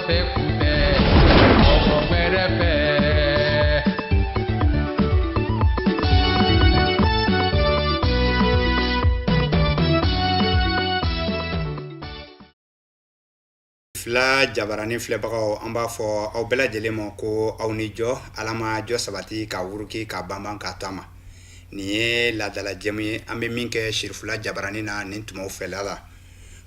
fɛ kunbɛ mɔgɔ wɛrɛ fɛ. Fila jabarani filɛbagaw an b'a fɔ aw bɛɛ lajɛlen ma ko aw ni jɔ ala ma jɔ sabati ka wuruki ka banban ka taama nin ye laadala jɛmu ye an bɛ min kɛ sirifula jabarani na nin tumaw fɛla la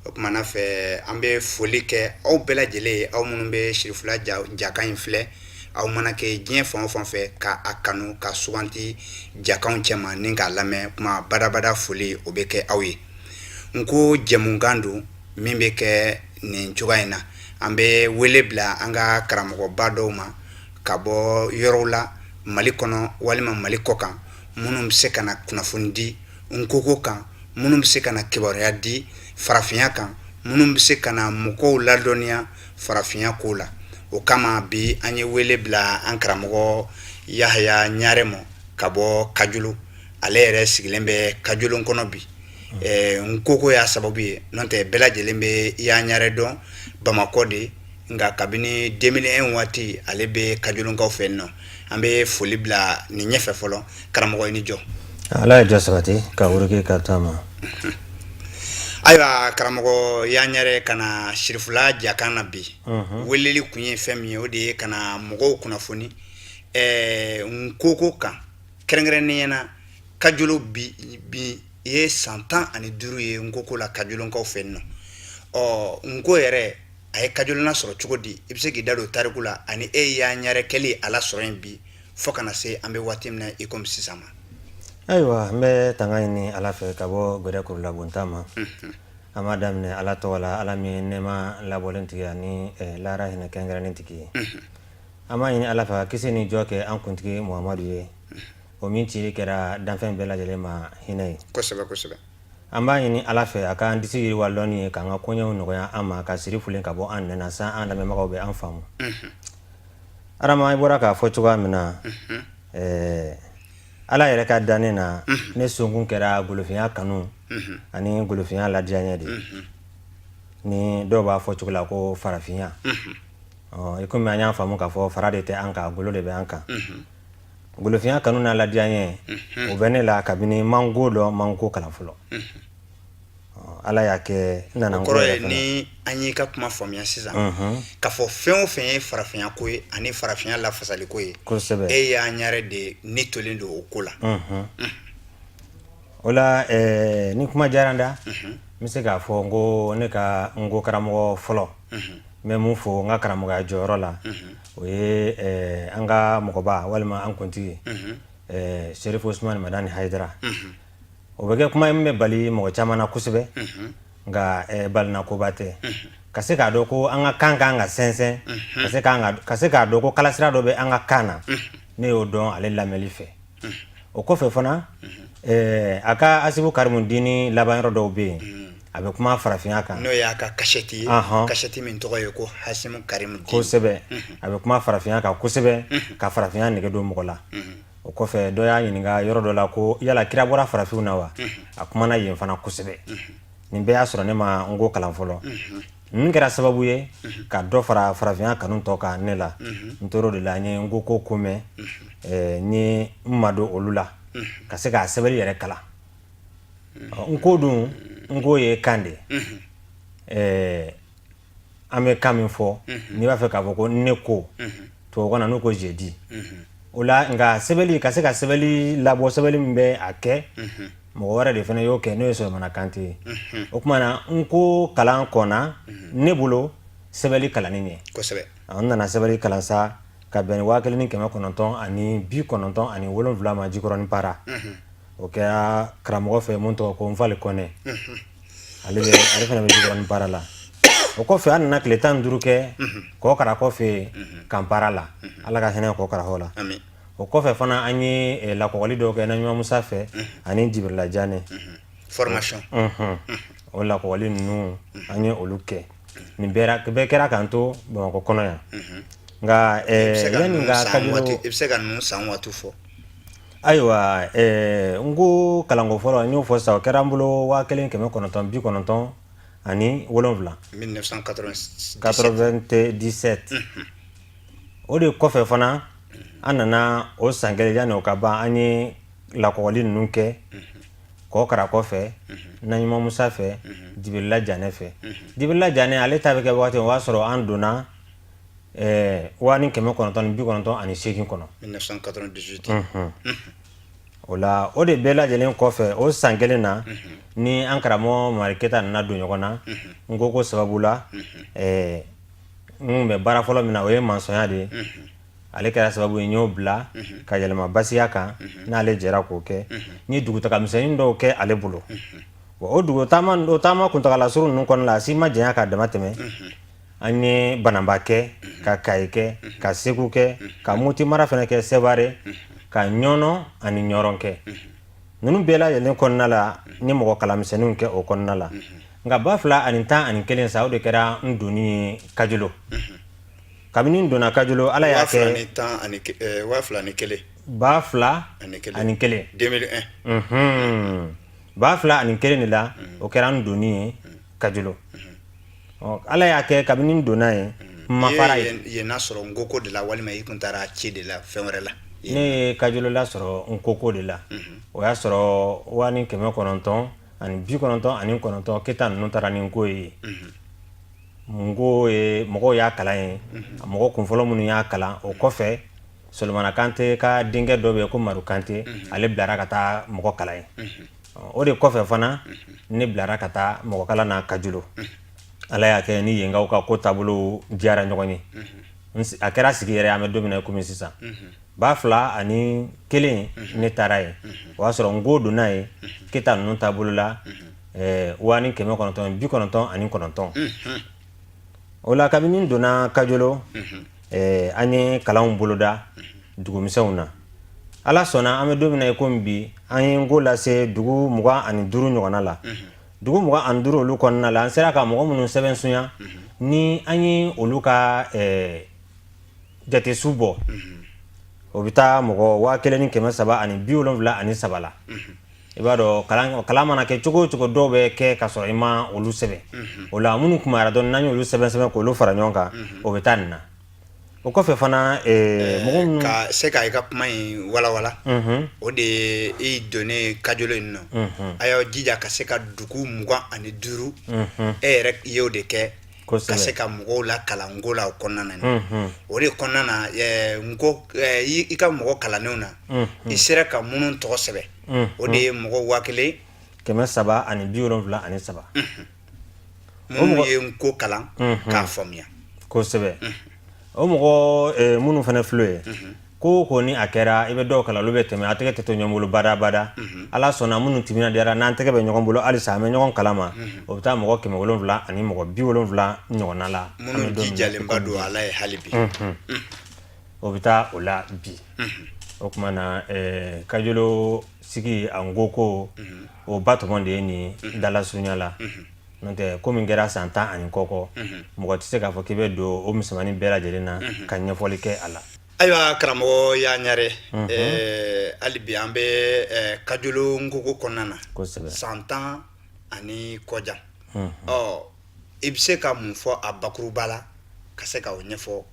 o kumana fɛ an bɛ foli kɛ aw bɛɛ lajɛlen aw minnu bɛ sirifula jakan in filɛ aw mana kɛ diɲɛ fan o fan fɛ ka a kanu ka suganti jakanw cɛma ni k'a lamɛn kuma badabada foli o bɛ kɛ aw ye n ko jɛmukan don min bɛ kɛ nin cogoya in na an bɛ wele bila an ka karamɔgɔba dɔw ma ka bɔ yɔrɔw la Mali kɔnɔ walima Mali kɔ kan minnu bɛ se ka na kunnafoni di nkoko kan minnu bɛ se ka na kibaruya di farafinya kan minnu bɛ se ka na mɔgɔw ladɔnniya farafinya ko la o kama bi an ye wele bila an karamɔgɔ Yahaya Ɲarɛ ka bɔ Kajulu ale yɛrɛ sigilen bɛ Kajulu kɔnɔ bi nkoko y'a sababu ye n'o tɛ bɛɛ lajɛlen bɛ Yahaya Ɲarɛ dɔn Bamakɔ de nka kabini 2001 waati ale bɛ Kajulunkaw fɛ yen nɔ an bɛ foli bila nin ɲɛfɛ fɔlɔ karamɔgɔ i ni jɔ. Ala ye jɔ sabati ka wuruki ka taama. Ayiwa karamɔgɔ Yahaya Ɲarɛ ka na sirifula jakan na bi weleli kun ye fɛn min ye o de ye ka na mɔgɔw kunnafoni nkoko kan kɛrɛnkɛrɛnnenya na Kajulu bi ye san 15 ye nkoko la Kajulunkaw fɛ yen nɔ nko yɛrɛ a ye Kajuluna sɔrɔ cogo di i bɛ se k'i da don tariku la ani e Yahaya Ɲarɛ kɛli ala sɔrɔ in bi fo kana se an bɛ waati min na i komi sisan ma. Ayiwa n bɛ tanga ɲini ala fɛ ka bɔ gɛrɛkuru labonta ma an b'a daminɛ ala tɔgɔ la ala min nɛɛma labɔlen tigi ani lahara hinɛ kɛrɛnkɛrɛnnen tigi ye an b'a ɲini ala fɛ ka kisi ni jɔ kɛ an kuntigi Muhamadu ye o min cili kɛra danfɛn bɛɛ lajɛlen ma hinɛ ye kosɛbɛ kosɛbɛ an b'a ɲini ala fɛ a k'an disi yiriwa dɔɔni ye k'an ka koɲɛw nɔgɔya an ma ka siri fulen ka bɔ an nɛna san an lamɛnbagaw bɛ an faamu adama i bɔra k'a fɔ cogoya min na ala yɛrɛ ka dannen na ne sonkun kɛra golofinya kanu ani golofinya ladiyanye de ni dɔw b'a fɔ cogo la ko farafinya i komi an y'a faamu k'a fɔ fara de tɛ an kan golo de bɛ an kan golofinya kanu n'a ladiyanye o bɛ ne la kabini mango dɔ mango kalan fɔlɔ ala y'a kɛ nana o kɔrɔ ye ni an y'i ka kuma faamuya sisan k'a fɔ fɛn o fɛn ye farafinya ko ye ani farafinya lafasali ko ye kosɛbɛ e Yahaya Ɲarɛ de ne tolen don o ko la o la ni kuma diyara n da n bɛ se k'a fɔ n ko ne ka nko karamɔgɔ fɔlɔ n bɛ mun fɔ n ka karamɔgɔya jɔyɔrɔ la o ye an ka mɔgɔba walima an kuntigi Sherif Usmani Madani Hayidara o bɛ kɛ kuma min bɛ bali mɔgɔ caman na kosɛbɛ nka balina koba tɛ ka se k'a dɔn ko an ka kan ka sɛnsɛn ka se k'a dɔn ko kalasira dɔ bɛ an ka kan na ne y'o dɔn ale lamɛnli fɛ o kɔfɛ fana a ka Asibu Karimu Dini laban yɔrɔ dɔw bɛ yen a bɛ kuma farafinya kan n'o y'a ka kasɛti ye kasɛti min tɔgɔ ye ko Asibu Karimu Dini kosɛbɛ a bɛ kuma farafinya kan kosɛbɛ ka farafinya nege don mɔgɔ la o kɔfɛ dɔ y'a ɲininka yɔrɔ dɔ la ko yala kira bɔra farafinw na wa a kumana yen fana kosɛbɛ nin bɛɛ y'a sɔrɔ ne ma nko kalan fɔlɔ nin kɛra sababu ye ka dɔ fara farafinya kanu tɔ kan ne la n tor'o de la n ye nkoko ko mɛn n ye n ma don olu la ka se k'a sɛbɛnni yɛrɛ kalan nko dun nko ye kan de an bɛ kan min fɔ n'i b'a fɛ k'a fɔ ko ne ko tubabukan na n'o ko j'ai dit o la nka sɛbɛnni ka se ka sɛbɛnni labɔ sɛbɛnni min bɛ a kɛ mɔgɔ wɛrɛ de fana y'o kɛ n'o ye Solomana Kante ye o tuma na n ko kalan kɔnna ne bolo sɛbɛnni kalanni ɲɛ kosɛbɛ n nana sɛbɛnni kalan sa ka bɛn 1997 ani 97 ma Jikɔrɔni Para o kɛra karamɔgɔ fɛ mun tɔgɔ ko Nfali Kɔnɛ ale fana bɛ Jikɔrɔni Para la o kɔfɛ an nana tile 15 kɛ Kɔkara kɔfɛ Kampara la ala ka hinɛ Kɔkara hɔ la o kɔfɛ fana an ye lakɔkɔli dɔw kɛ Naɲuma Musa fɛ ani Jibirila Jane formation o lakɔkɔli ninnu an ye olu kɛ nin bɛɛ kɛra k'an to Bamakɔ kɔnɔ yan nka yanni ka Kajulu i bɛ se ka ninnu san waati fɔ ayiwa n ko kalanko fɔlɔ n y'o fɔ sisan o kɛra n bolo 1990 ani wolonfila 1997 o de kɔfɛ fana an nana o san kelen yani o ka ban an ye lakɔgɔli ninnu kɛ kɔ kara kɔfɛ Naɲuma Musa fɛ Dibirila Janɛ fɛ Dibirila Janɛ ale ta bɛ kɛ waati o b'a sɔrɔ an donna 1998 kɔnɔ 1998 o la o de bɛɛ lajɛlen kɔfɛ o san kelen na ni an karamɔgɔ Mamari Keyita nana don ɲɔgɔn na n ko sababu la n bɛ baara fɔlɔ min na o ye mansɔnya de ye ale kɛra sababu ye n y'o bila ka yɛlɛma Basiya kan n'ale jɛra k'o kɛ n ye dugutaga misɛnnin dɔw kɛ ale bolo o taama kuntagala surun ninnu kɔnɔna la a si ma janya k'a dama tɛmɛ an ye Bananba kɛ ka Kayi kɛ ka Segu kɛ ka Moti mara fana kɛ Seware ka Ɲɔnɔ ani Ɲɔrɔn kɛ ninnu bɛɛ lajɛlen kɔnɔna la n ye mɔgɔ kalanmisɛnninw kɛ o kɔnɔna la nka 2011 sa o de kɛra n donni ye Kajolo kabini n donna Kajolo Ala y'a kɛ 2011 2001 de la o kɛra n donni ye Kajolo Ala y'a kɛ kabini n donna ye ma fara ye n'a sɔrɔ Ngoko de la walima i kun taara ci de la fɛn wɛrɛ la ne ye Kajolo la sɔrɔ Nkoko de la o y'a sɔrɔ 1999 Keyita ninnu taara ni Nko ye Nko ye mɔgɔw y'a kalan ye mɔgɔ kunfɔlɔ minnu y'a kalan o kɔfɛ Solomana Kante ka denkɛ dɔ bɛ yen ko Maru Kante ale bilara ka taa mɔgɔ kalan ye o de kɔfɛ fana ne bilara ka taa mɔgɔ kalan na Kajolo Ala y'a kɛ ni yenkaw ka ko taabolo diyara ɲɔgɔn ye a kɛra sigi yɛrɛ an bɛ don min na komi sisan 2001 ne taara ye o y'a sɔrɔ Nko donna ye Keyita ninnu taabolo la 1999 o la kabini n donna Kajolo an ye kalanw boloda dugumisɛnw na Ala sɔnna an bɛ don min na komi bi an ye Nko lase dugu 25 ɲɔgɔnna la dugu 25 olu kɔnɔna la an sera ka mɔgɔ minnu sɛbɛnsuya ni an ye olu ka jatesu bɔ o bɛ taa mɔgɔ 1773 la i b'a dɔn kalan mana kɛ cogo o cogo dɔw bɛ kɛ ka sɔrɔ i ma olu sɛbɛn o la minnu kumayara dɔɔni n'an y'olu sɛbɛn k'olu fara ɲɔgɔn kan o bɛ taa nin na o kɔfɛ fana mɔgɔ minnu ka se ka i ka kuma in walawala o de ye i donnen Kajolo in nɔ a y'aw jija ka se ka dugu 25 e yɛrɛ y'o de kɛ ka se ka mɔgɔw la kalan Nko la o kɔnɔna na o de kɔnɔna na Nko i ka mɔgɔ kalannenw na i sera ka minnu tɔgɔ sɛbɛn o de ye mɔgɔ 1773 minnu ye Nko kalan k'a faamuya kosɛbɛ o mɔgɔ minnu fana filɛ ye ko ni a kɛra i bɛ dɔw kalan olu bɛ tɛmɛ a tɛgɛ tɛ to ɲɔgɔn bolo bada Ala sɔnna minnu timinadiyara n'an tɛgɛ bɛ ɲɔgɔn bolo halisa an bɛ ɲɔgɔn kalama o bɛ taa mɔgɔ 700 ani mɔgɔ 70 ɲɔgɔnna la minnu jijalenba don Ala ye hali bi o bɛ taa o la bi o tuma na Kajolo sigi a Nkoko o ba tɔgɔ de ye nin dalasurunya la n'o tɛ ko min kɛra san 10 ani kɔkɔ mɔgɔ tɛ se k'a fɔ k'i bɛ don o misɛnmanin bɛɛ lajɛlen na ka ɲɛfɔli kɛ a la ayiwa karamɔgɔ Yaɲare hali bi an bɛ Kajolo Nkoko kɔnɔna na san 10 ani kɔjan i bɛ se ka mun fɔ a bakuruba la ka se ka o ɲɛfɔ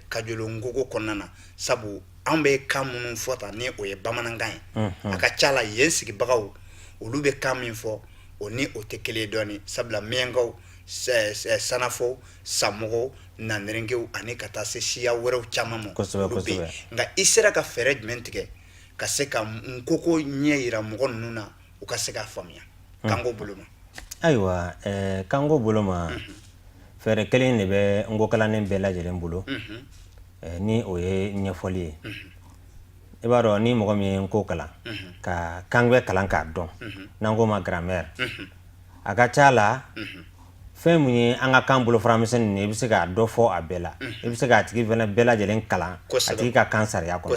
Kajolo Nkoko kɔnɔna na sabu an bɛ kan minnu fɔ ta ni o ye bamanankan ye a ka ca la yen sigibagaw olu bɛ kan min fɔ o ni o tɛ kelen dɔɔni sabula miyankaw sanafɔw samɔgɔw nanɛrɛnkew ani ka taa se siya wɛrɛw caman ma olu bɛ yen nka i sera ka fɛɛrɛ jumɛn tigɛ ka se ka Nkoko ɲɛ yira mɔgɔ ninnu na u ka se k'a faamuya kanko bolo ma ayiwa kanko bolo ma fɛɛrɛ kelen de bɛ Nko kalannen bɛɛ lajɛlen bolo ni o ye ɲɛfɔli ye i b'a dɔn ni mɔgɔ min ye Nko kalan ka kangbɛ kalan k'a dɔn n'an ko ma grammaire a ka ca la fɛn mun ye an ka kan bolofaramisɛnnin i bɛ se k'a dɔ fɔ a bɛɛ la i bɛ se k'a tigi fana bɛɛ lajɛlen kalan a tigi ka kan sariya kɔnɔ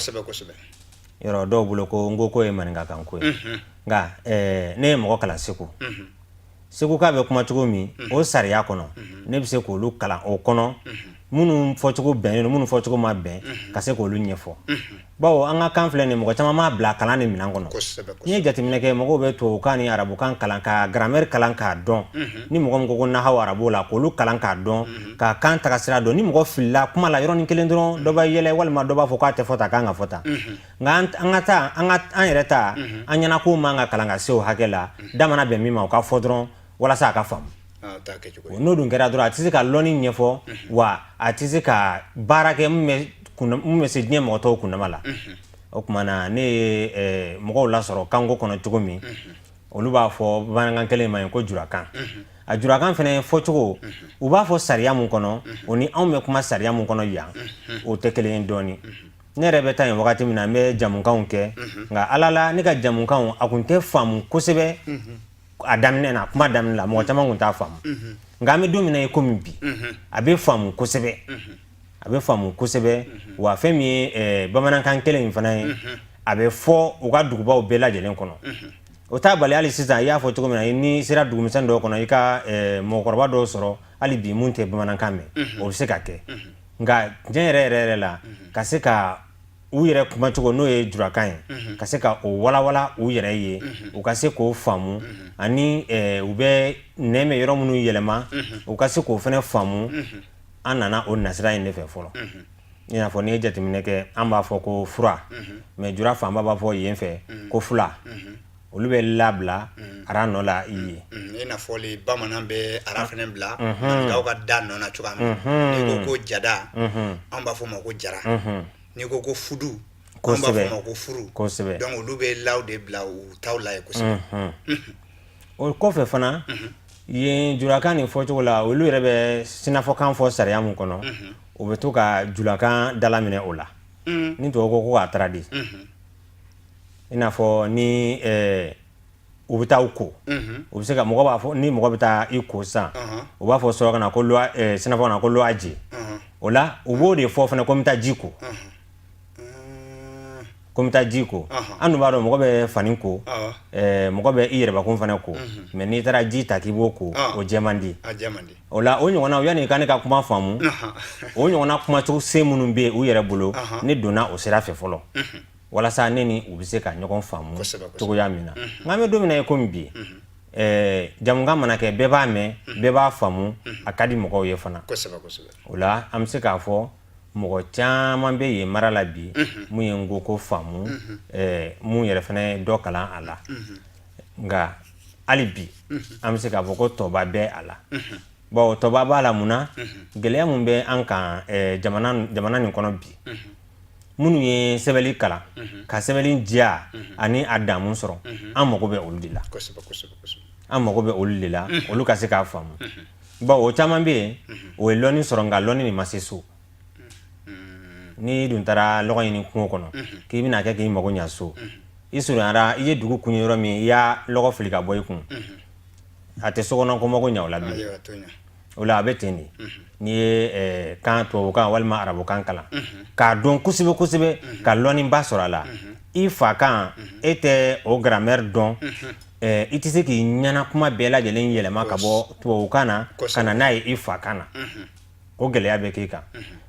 yɔrɔ dɔw bolo ko Nkoko ye maninkakanko ye nka ne ye mɔgɔ kalan Segu k'a bɛ kuma cogo min o sariya kɔnɔ ne bɛ se k'olu kalan o kɔnɔ minnu fɔcogo bɛnnen minnu fɔcogo ma bɛn ka se k'olu ɲɛfɔ bawo an ka kan filɛ nin mɔgɔ caman m'a bila kalan ni minan kɔnɔ n'i ye jateminɛ kɛ mɔgɔw bɛ tubabukan ni arabukan kalan ka grammaire kalan k'a dɔn ni mɔgɔ min ko ko nahaw arabu la k'olu kalan k'a dɔn ka kan tagasira dɔn ni mɔgɔ filila kuma la yɔrɔnin kelen dɔrɔn dɔ b'a yɛlɛ walima dɔ b'a fɔ k'a tɛ fɔ ta k'an ka fɔ ta nka an ka taa an yɛrɛ ta an ɲɛna k'u man ka kalan ka se o hakɛ la da mana bɛn min ma o ka fɔ dɔrɔn walasa a ka faamu n'o dun kɛra dɔrɔn a tɛ se ka lɔnni ɲɛfɔ wa a tɛ se ka baara kɛ mun bɛ se diɲɛ mɔgɔ tɔw kundama la o tuma na ne ye mɔgɔw lasɔrɔ kanko kɔnɔ cogo min olu b'a fɔ bamanankan kelen ma ye ko jurakan a jurakan fana fɔcogo u b'a fɔ sariya mun kɔnɔ o ni anw bɛ kuma sariya mun kɔnɔ yan o tɛ kelen ye dɔɔni ne yɛrɛ bɛ taa yen wagati min na n bɛ jamukanw kɛ nka ala la ne ka jamukanw a kun tɛ faamu kosɛbɛ a daminɛ na kuma daminɛ la mɔgɔ caman kun t'a faamu nka an bɛ don min na komi bi a bɛ faamu kosɛbɛ a bɛ faamu kosɛbɛ wa fɛn min ye bamanankan kelen in fana ye a bɛ fɔ u ka dugubaw bɛɛ lajɛlen kɔnɔ o t'a bali hali sisan i y'a fɔ cogo min na ni sera dugumisɛn dɔw kɔnɔ i ka mɔgɔkɔrɔba dɔw sɔrɔ hali bi mun tɛ bamanankan mɛn o bɛ se ka kɛ nka diɲɛ yɛrɛ yɛrɛ la ka se ka u yɛrɛ kumacogo n'o ye jurakan ye ka se ka o walawala u yɛrɛ ye u ka se k'o faamu ani u bɛ nɛmɛ yɔrɔ minnu yɛlɛma u ka se k'o fana faamu an nana o nasira in de fɛ fɔlɔ i n'a fɔ n'i ye jateminɛ kɛ an b'a fɔ ko fura mais jura fanba b'a fɔ yen fɛ ko fula olu bɛ labila ara nɔ la i ye i n'a fɔ bamanan bɛ ara fana bila manikaw ka da nɔ na cogoya min n'i ko ko jada an b'a fɔ ma ko jara n'i ko ko fudu an b'a fɔ ma ko furu kosɛbɛ donc olu bɛ law de bila u taw la ye kosɛbɛ o kɔfɛ fana yen jurakan nin fɔcogo la olu yɛrɛ bɛ sinafɔkan fɔ sariya mun kɔnɔ o bɛ to ka julakan dalaminɛ o la ni tubabu ko k'a taradi i n'a fɔ ni u bɛ taa u ko u bɛ se ka mɔgɔ b'a fɔ ni mɔgɔ bɛ taa i ko sisan u b'a fɔ suraka na ko sinafɔ na ko luwaji o la u b'o de fɔ fana ko n bɛ taa ji ko ko n bɛ taa ji ko an dun b'a dɔn mɔgɔ bɛ fani ko mɔgɔ bɛ i yɛrɛbakun fana ko mais n'i taara ji ta k'i b'o ko o jɛ man di o la o ɲɔgɔnna yanni i ka ne ka kuma faamu o ɲɔgɔnna kumacogo se minnu bɛ u yɛrɛ bolo ne donna o sira fɛ fɔlɔ walasa ne ni u bɛ se ka ɲɔgɔn faamu cogoya min na nka an bɛ don min na komi bi jamukan mana kɛ bɛɛ b'a mɛn bɛɛ b'a faamu a ka di mɔgɔw ye fana o la an bɛ se k'a fɔ mɔgɔ caman bɛ yen mara la bi mun ye n ko faamu mun yɛrɛ fana ye dɔ kalan a la nka hali bi an bɛ se k'a fɔ ko tɔba bɛ a la bon tɔba b'a la mun na gɛlɛya mun bɛ an kan jamana nin kɔnɔ bi minnu ye sɛbɛnni kalan ka sɛbɛnni diya ani a damu sɔrɔ an mago bɛ olu de la an mago bɛ olu de la olu ka se k'a faamu bon o caman bɛ yen o ye lɔnni sɔrɔ nka lɔnni nin ma se so ni dun taara lɔgɔ ɲini kungo kɔnɔ k'i bɛna kɛ k'i mago ɲa so i surunyara i ye dugu kun yɔrɔ min i y'a lɔgɔ fili ka bɔ i kun a tɛ so kɔnɔ ko mago ɲa o la bilen o la a bɛ ten de n'i ye kan tubabukan walima arabukan kalan k'a dɔn kosɛbɛ kosɛbɛ ka lɔnniba sɔrɔ a la i fa kan e tɛ o grammaire dɔn i tɛ se k'i ɲɛna kuma bɛɛ lajɛlen yɛlɛma ka bɔ tubabukan na ka na n'a ye i fa kan na o gɛlɛya bɛ k'i kan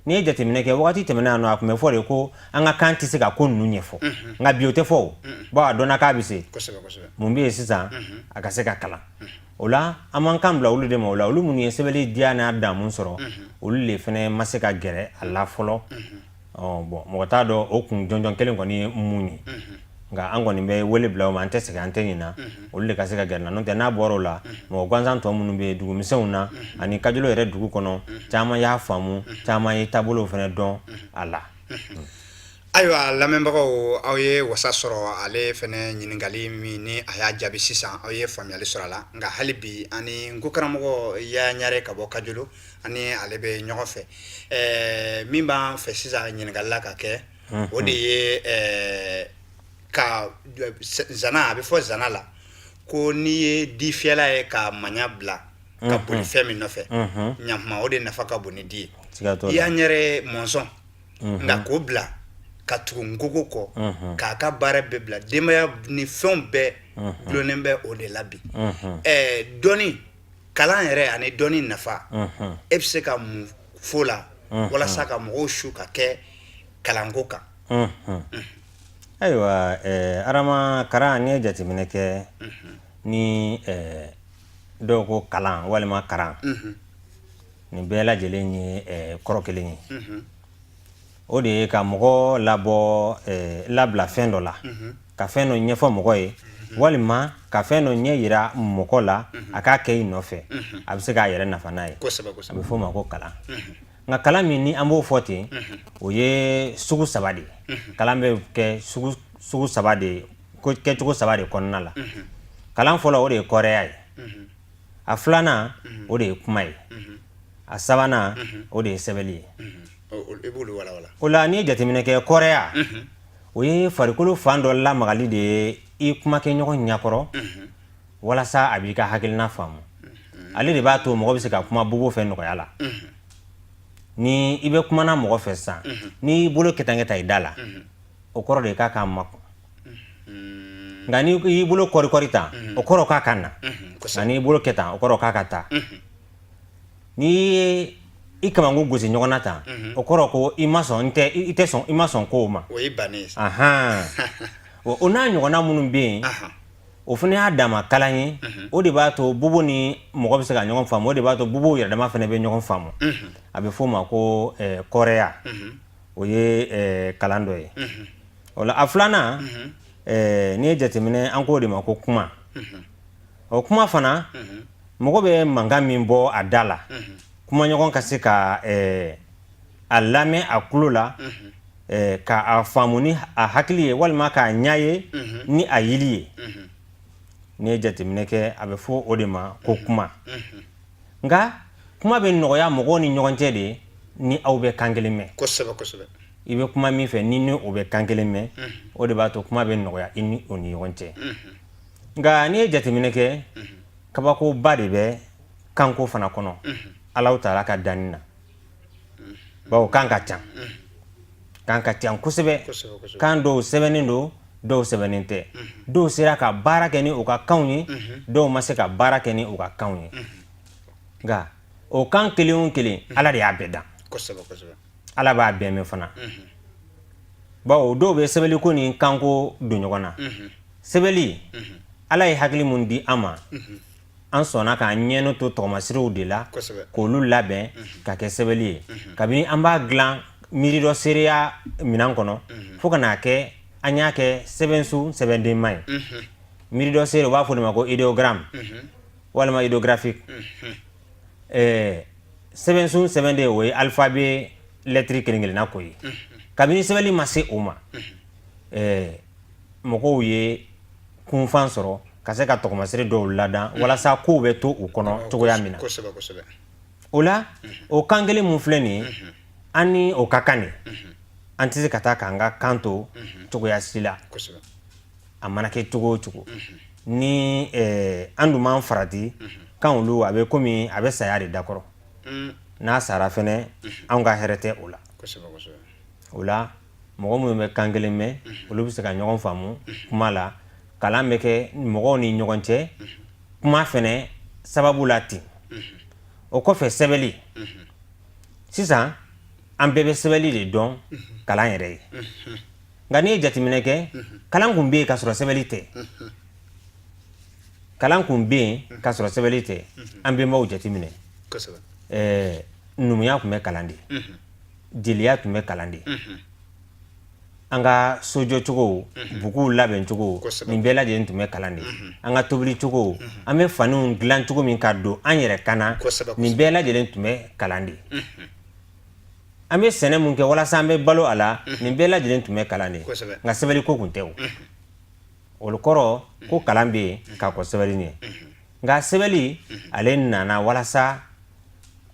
n'i ye jateminɛ kɛ wagati tɛmɛna nɔ a tun bɛ fɔ de ko an ka kan tɛ se ka ko ninnu ɲɛfɔ nka bi o tɛ fɔ o bawo a dɔnna k'a bɛ se mun bɛ yen sisan a ka se ka kalan o la an b'an kan bila olu de ma o la olu minnu ye sɛbɛnni diya n'a damu sɔrɔ olu de fana ma se ka gɛrɛ a la fɔlɔ bon mɔgɔ t'a dɔn o kun jɔnjɔn kelen kɔni ye mun ye nka an kɔni bɛ wele bila o ma an tɛ sɛgɛn an tɛ ɲina olu de ka se ka gɛrɛ na n'o tɛ n'a bɔra o la mɔgɔ gansan tɔ minnu bɛ dugumisɛnw na ani kajolo yɛrɛ dugu kɔnɔ caman y'a faamu caman ye taabolow fana dɔn a la ayiwa lamɛnbagaw aw ye wasa sɔrɔ ale fana ɲininkali min ni a y'a jaabi sisan aw ye faamuyali sɔrɔ a la nka hali bi ani n ko karamɔgɔ y'a ɲare ka bɔ kajolo ani ale bɛ ɲɔgɔn fɛ min b'an fɛ sisan ɲininkali la ka kɛ o de ye ka zana a bɛ fɔ zana la ko n'i ye di fiyɛla ye ka maɲa bila ka boli fɛn min nɔfɛ ɲakuma o de nafa ka bon ni di ye i y'a ɲɛrɛ mɔnsɔn nka k'o bila ka tugu nkogo kɔ k'a ka baara bɛɛ bila denbaya ni fɛnw bɛɛ dulonnen bɛ o de la bi dɔnni kalan yɛrɛ ani dɔnni nafa e bɛ se ka mun fɔ la wala sa ka mɔgɔw su ka kɛ kalanko kan ayiwa arama karan ni ye jateminɛ kɛ ni dɔw ko kalan walima karan nin bɛɛ lajɛlen ye kɔrɔ kelen ye o de ye ka mɔgɔ labila fɛn dɔ la ka fɛn dɔ ɲɛfɔ mɔgɔ ye walima ka fɛn dɔ ɲɛ yira mɔgɔ la a k'a kɛ i nɔfɛ a bɛ se k'a yɛrɛ nafa n'a ye a bɛ f'o ma ko kalan nka kalan min ni an b'o fɔ ten o ye sugu saba de ye kalan bɛ kɛ sugu saba de kɛcogo saba de kɔnɔna la kalan fɔlɔ o de ye kɔrɛya ye a filanan o de ye kuma ye a sabanan o de ye sɛbɛnni ye o la n'i ye jateminɛ kɛ kɔrɛya o ye farikolo fan dɔ lamagali de ye i kumakɛ ɲɔgɔn ɲakɔrɔ walasa a b'i ka hakilina faamu ale de b'a to mɔgɔ bɛ se ka kuma bobo fɛ nɔgɔya la ni i bɛ kumana mɔgɔ fɛ sisan n'i bolo kɛtankɛta i da la o kɔrɔ de k'a makun nka n'i y'i bolo kɔrikɔri tan o kɔrɔ k'a ka na nka n'i bolo kɛ tan o kɔrɔ k'a ka taa n'i ye i kamakun gosi ɲɔgɔn na tan o kɔrɔ ko i ma sɔn kow ma o ye bannen ye o n'a ɲɔgɔnna minnu bɛ yen o fana y'a dama kalan ye o de b'a to bobo ni mɔgɔ bɛ se ka ɲɔgɔn faamu o de b'a to bobo yɛrɛdama fana bɛ ɲɔgɔn faamu a bɛ f'o ma ko kɔrɛya o ye kalan dɔ ye o la a filanan n'i ye jateminɛ an k'o de ma ko kuma o kuma fana mɔgɔ bɛ mankan min bɔ a da la kumaɲɔgɔn ka se ka a lamɛn a tulo la ka a faamu ni a hakili ye walima k'a ɲa ye ni a yili ye n'i ye jateminɛ kɛ a bɛ fɔ o de ma ko kuma nka kuma bɛ nɔgɔya mɔgɔw ni ɲɔgɔn cɛ de ni aw bɛ kan kelen mɛn i bɛ kuma min fɛ ni o bɛ kan kelen mɛn o de b'a to kuma bɛ nɔgɔya i ni o ni ɲɔgɔn cɛ nka n'i ye jateminɛ kɛ kabakoba de bɛ kanko fana kɔnɔ Alahu Taala ka danni na bawo kan ka ca kosɛbɛ kan dɔw sɛbɛnnen don dɔw sɛbɛnnen tɛ dɔw sera ka baara kɛ ni u ka kanw ye dɔw ma se ka baara kɛ ni u ka kanw ye nka o kan kelen o kelen Ala de y'a bɛɛ dan Ala b'a bɛɛ mɛn fana bawo dɔw bɛ sɛbɛnni ko ni kanko don ɲɔgɔn na sɛbɛnni Ala ye hakili mun di an ma an sɔnna k'an ɲɛnɛ to tɔgɔmasiriw de la k'olu labɛn ka kɛ sɛbɛnni ye kabini an b'a dilan miiri dɔ seereya minan kɔnɔ fo ka n'a kɛ an y'a kɛ sɛbɛnsu sɛbɛndenma ye miiri dɔ seere u b'a fɔ de ma ko idéogramme walima idéographique sɛbɛnsu sɛbɛnden o ye alphabet lɛtiri kelen kelenna ko ye kabini sɛbɛnni ma se o ma mɔgɔw ye kunfan sɔrɔ ka se ka tɔgɔmasiri dɔw ladan walasa kow bɛ to u kɔnɔ cogoya min na o la o kan kelen mun filɛ nin ye an ni o ka kan de an tɛ se ka taa k'an ka kan to cogoya si la a mana kɛ cogo o cogo ni an dun m'an farati kan olu a bɛ komi a bɛ saya de dakɔrɔ n'a sara fɛnɛ anw ka hɛrɛ tɛ o la o la mɔgɔ minnu bɛ kan kelen mɛn olu bɛ se ka ɲɔgɔn faamu kuma la kalan bɛ kɛ mɔgɔw ni ɲɔgɔn cɛ kuma fɛnɛ sababu la ten o kɔfɛ sɛbɛnni sisan an bɛɛ bɛ sɛbɛnni de dɔn kalan yɛrɛ ye nka n'i ye jateminɛ kɛ kalan kun bɛ yen ka sɔrɔ sɛbɛnni tɛ kalan kun bɛ yen ka sɔrɔ sɛbɛnni tɛ an bɛnbaw jateminɛ numuya tun bɛ kalan de jeliya tun bɛ kalan de an ka sojɔcogow buguw labɛncogo nin bɛɛ lajɛlen tun bɛ kalan de an ka tobilicogo an bɛ faniw dilan cogo min ka don an yɛrɛ kan na nin bɛɛ lajɛlen tun bɛ kalan de an bɛ sɛnɛ mun kɛ walasa an bɛ balo a la nin bɛɛ lajɛlen tun bɛ kalan de nka sɛbɛnni ko kun tɛ o kɔrɔ ko kalan bɛ yen k'a kɔ sɛbɛnni ye nka sɛbɛnni ale nana walasa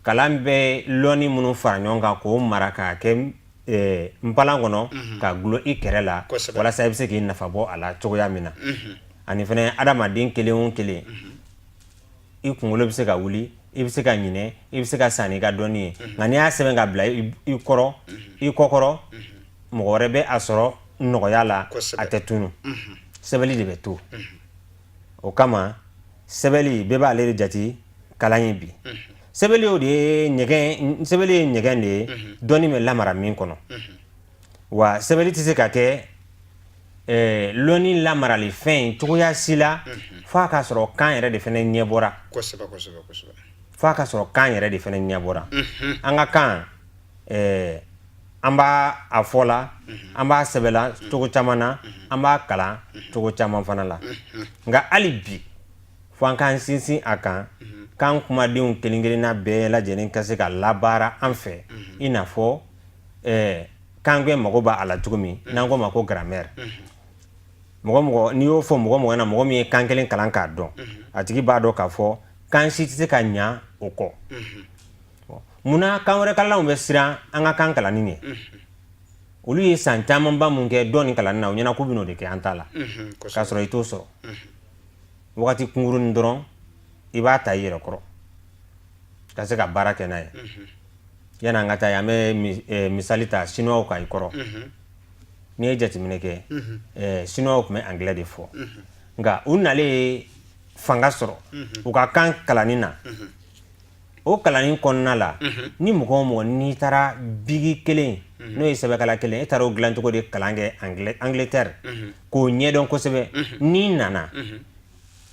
kalan bɛ lɔnni minnu fara ɲɔgɔn kan k'o mara k'a kɛ npalan kɔnɔ ka gulon i kɛrɛ la walasa i bɛ se k'i nafa bɔ a la cogoya min na ani fɛnɛ adamaden kelen o kelen i kunkolo bɛ se ka wuli i bɛ se ka ɲinɛ i bɛ se ka san n'i ka dɔnni ye nka n'i y'a sɛbɛn ka bila i kɔkɔrɔ mɔgɔ wɛrɛ bɛ a sɔrɔ nɔgɔya la a tɛ tunu sɛbɛnni de bɛ to o kama sɛbɛnni bɛɛ b'ale de jate kalan ye bi sɛbɛli o de ye ɲɛgɛn sɛbɛli ye ɲɛgɛn de ye dɔnni bɛ lamara min kɔnɔ wa sɛbɛli tɛ se ka kɛ lɔnni lamarali fɛn cogoya si la f'a ka sɔrɔ kan yɛrɛ de fana ɲɛ bɔra f'a ka sɔrɔ kan yɛrɛ de fana ɲɛ bɔra an ka kan an b'a a fɔ la an b'a sɛbɛla cogo caman na an b'a kalan cogo caman fana la nka hali bi fo an k'an sinsin a kan k'an kumadenw kelen-kelenna bɛɛ lajɛlen ka se ka labaara an fɛ i n'a fɔ kan kɛ mago b'a la cogo min n'an ko ma ko grammaire mɔgɔ n'i y'o fɔ mɔgɔ na mɔgɔ min ye kan kelen kalan k'a dɔn a tigi b'a dɔn k'a fɔ kan si tɛ se ka ɲa o kɔ munna kan wɛrɛ kalanw bɛ siran an ka kan kalanni ɲɛ olu ye san camanba mun kɛ dɔɔni kalanni na u ɲɛna k'u bɛn'o de kɛ an ta la k'a sɔrɔ i t'o sɔrɔ wagati kunkurunin dɔrɔn i b'a ta i yɛrɛ kɔrɔ ka se ka baara kɛ n'a ye yani an ka taa an bɛ misali ta sinuwaw ka i kɔrɔ n'i ye jateminɛ kɛ sinuwaw tun bɛ anglais de fɔ nka u nalen fanga sɔrɔ u ka kan kalanni na o kalanni kɔnɔna la ni mɔgɔ o mɔgɔ n'i taara bigi kelen n'o ye sɛbɛkala kelen e taara o dilan cogo de kalan kɛ Angleterre k'o ɲɛdɔn kosɛbɛ n'i nana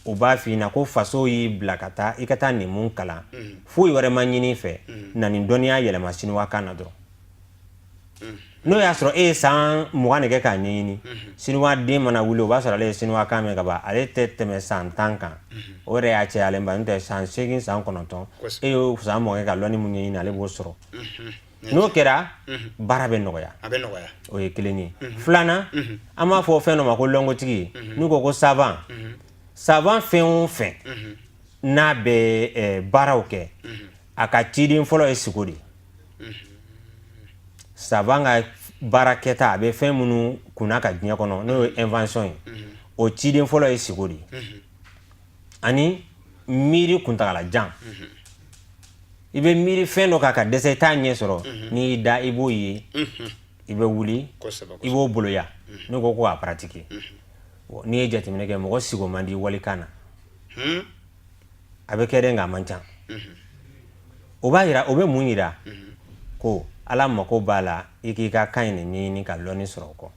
u b'a f'i ɲɛna ko faso y'i bila ka taa i ka taa nin mun kalan foyi wɛrɛ ma ɲini fɛ na nin dɔnniya yɛlɛma sinuwa kan na dɔrɔn n'o y'a sɔrɔ e ye san 20 de kɛ k'a ɲɛɲini sinuwa den mana wuli o b'a sɔrɔ ale ye sinuwa kan mɛn ka ban ale tɛ tɛmɛ san 10 kan o yɛrɛ y'a cɛyalen ba n'o tɛ san 8 san 9 e y'o san 20 kɛ ka lɔnni mun ɲɛɲini ale b'o sɔrɔ n'o kɛra baara bɛ nɔgɔya o ye kelen ye filanan an b'a fɔ fɛn dɔ ma ko lɔngotigi n'u ko ko savant fɛn o fɛn n'a bɛ baaraw kɛ a ka ciden fɔlɔ ye sigo de savant ka baarakɛta a bɛ fɛn minnu kunna ka diɲɛ kɔnɔ n'o ye invention ye o ciden fɔlɔ ye sigo de ani miiri kuntagalajan i bɛ miiri fɛn dɔ kan ka dɛsɛ i t'a ɲɛ sɔrɔ n'i y'i da i b'o ye i bɛ wuli i b'o boloya n'u ko a pratiquer n'i ye jateminɛ kɛ mɔgɔ sigo man di walikan na a bɛ kɛ dɛ nka a man ca o bɛ mun yira ko Ala mako b'a la i k'i ka kan in ɲɛɲini ka lɔnni sɔrɔ o kɔ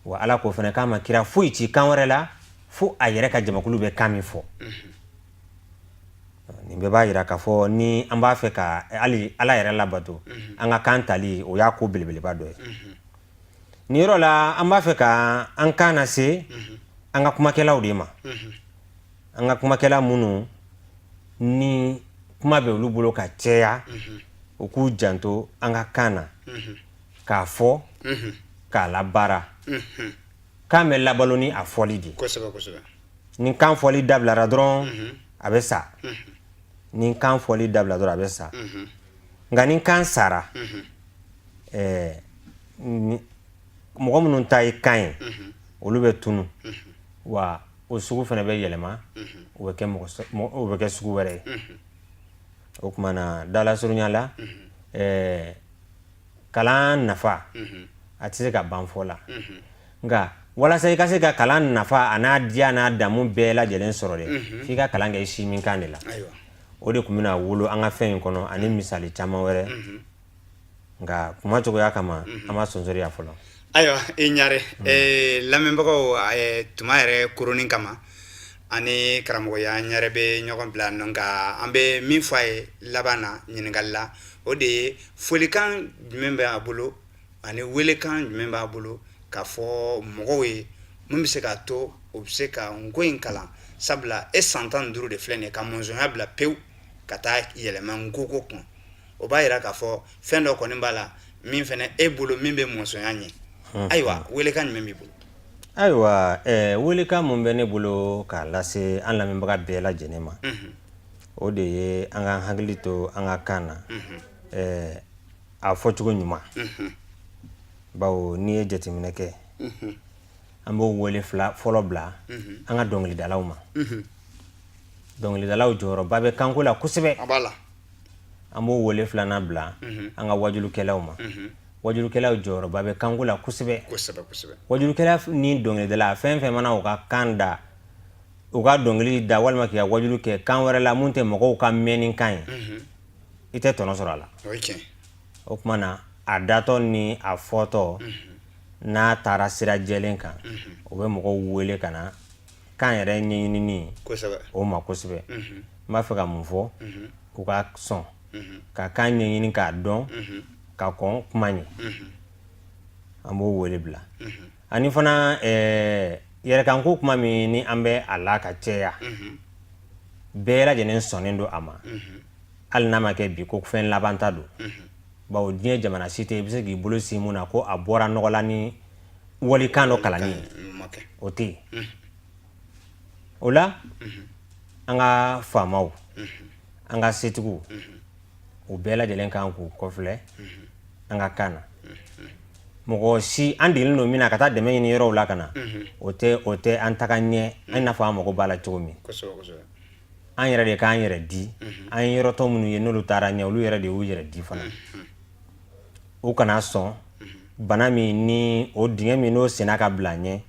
wa Ala ko fana k'a ma kira foyi ci kan wɛrɛ la fo a yɛrɛ ka jamakulu bɛ kan min fɔ nin bɛɛ b'a yira k'a fɔ ni an b'a fɛ ka hali Ala yɛrɛ labato an ka kan tali o y'a ko belebeleba dɔ ye nin yɔrɔ la an b'a fɛ ka an kan lase an ka kumakɛlaw de ma an ka kumakɛla minnu ni kuma bɛ olu bolo ka cɛya u k'u janto an ka kan na k'a fɔ k'a labaara kan bɛ labalo ni a fɔli de ni kan fɔli dabilara dɔrɔn a bɛ sa ni kan fɔli dabila dɔrɔn a bɛ sa nka ni kan sara mɔgɔ minnu ta ye kan ye olu bɛ tunu wa o sugu fana bɛ yɛlɛma o bɛ kɛ sugu wɛrɛ ye o tuma na dalasurunya la kalan nafa a tɛ se ka ban fɔ la nka walasa i ka se ka kalan nafa a n'a diya n'a damu bɛɛ lajɛlen sɔrɔ dɛ f'i ka kalan kɛ i si min kan de la o de tun bɛna wolo an ka fɛn in kɔnɔ ani misali caman wɛrɛ nka kuma cogoya kama an ma sonsoriya fɔlɔ ayiwa i ɲare lamɛnbagaw tuma yɛrɛ koronin kama ani karamɔgɔya ɲare bɛ ɲɔgɔn bila nɔ nka an bɛ min fɔ a ye laban na ɲininkali la o de ye folikan jumɛn b'a bolo ani welekan jumɛn b'a bolo k'a fɔ mɔgɔw ye mun bɛ se k'a to o bɛ se ka nko in kalan sabula e san 15 de filɛ nin ye ka mɔnzɔnya bila pewu ka taa yɛlɛma nkoko kun o b'a yira k'a fɔ fɛn dɔ kɔni b'a la min fɛnɛ e bolo min bɛ mɔnzɔnya ɲɛ ayiwa welekan jumɛn b'i bolo ayiwa welekan mun bɛ ne bolo k'a lase an lamɛnbaga bɛɛ lajɛlen ma o de ye an ka hakili to an ka kan na a fɔcogo ɲuman bawo n'i ye jateminɛ kɛ an b'o wele fɔlɔ bila an ka dɔnkilidalaw ma dɔnkilidalaw jɔyɔrɔba bɛ kanko la kosɛbɛ an b'o wele filanan bila an ka wajulukɛlaw ma wajulukɛlaw jɔyɔrɔba bɛ kanko la kosɛbɛ wajulukɛla ni dɔnkilidala fɛn fɛn mana u ka kan da u ka dɔnkili da walima k'i ka wajulu kɛ kan wɛrɛ la mun tɛ mɔgɔw ka mɛnni kan ye i tɛ tɔnɔ sɔrɔ a la o kuma na a datɔ ni a fɔtɔ n'a taara sira jɛlen kan o bɛ mɔgɔw wele ka na kan yɛrɛ ɲɛɲinini o ma kosɛbɛ n b'a fɛ ka mun fɔ u ka sɔn ka kan ɲɛɲini k'a dɔn ka kɔn kuma ɲɛ an b'o wele bila ani fana yɛrɛkanko kuma min ni an bɛ a la ka cɛya bɛɛ lajɛlen sɔnnen don a ma hali n'a ma kɛ bi ko fɛn laban ta don bawo diɲɛ jamana si tɛ i bɛ se k'i bolo si mun na ko a bɔra nɔgɔ la ni walikan dɔ kalanni ye o tɛ yen o la an ka faamaw an ka setigiw u bɛɛ lajɛlen kan k'u kɔfilɛ an ka kan na mɔgɔ si an degelen don min na ka taa dɛmɛ ɲini yɔrɔw la ka na o tɛ an taga ɲɛ an n'a fɔ an mago b'a la cogo min an yɛrɛ de k'an yɛrɛ di an ye yɔrɔtɔ minnu ye n'olu taara ɲɛ olu yɛrɛ de y'u yɛrɛ di fana u kana sɔn bana min ni o dingɛ min n'o senna ka bila ɲɛ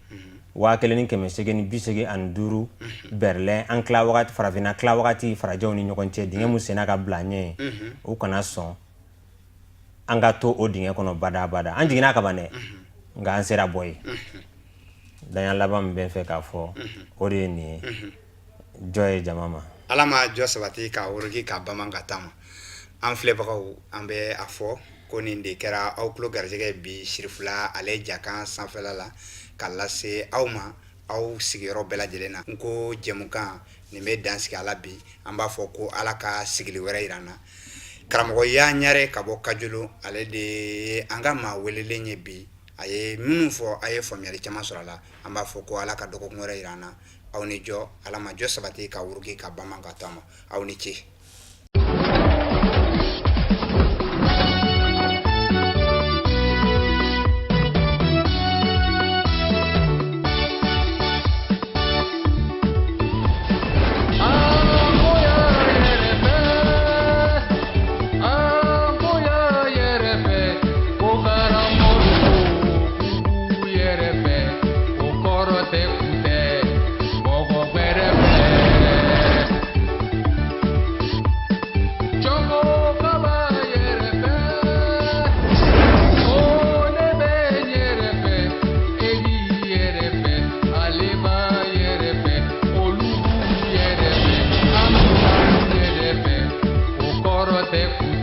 1,885 bɛrɛlɛ an tila wagati farafinna tila wagati farajɛw ni ɲɔgɔn cɛ dingɛ min senna ka bila ɲɛ u kana sɔn an ka to o dingɛ kɔnɔ bada an jiginna ka ban dɛ nka an sera bɔ ye daɲa laban min bɛ n fɛ k'a fɔ o de ye nin ye jɔ ye jama ma ala ma jɔ sabati ka woroki ka baman ka taama an filɛbagaw an bɛ a fɔ ko nin de kɛra aw tulo garijɛgɛ bi sirifila ale jakan sanfɛla la ka lase aw ma aw sigiyɔrɔ bɛɛ lajɛlen na n ko jɛmukan nin bɛ dansigi ala bi an b'a fɔ ko ala ka sigili wɛrɛ yira na karamɔgɔ y'a ɲare ka bɔ Kajolo ale de an ka maa welelen ye bi a ye minnu fɔ a ye faamuyali caman sɔrɔ a la an b'a fɔ ko ala ka dɔgɔkun wɛrɛ yira na aw ni jɔ ala ma jɔ sabati ka wuruki ka baman ka taama aw ni ce te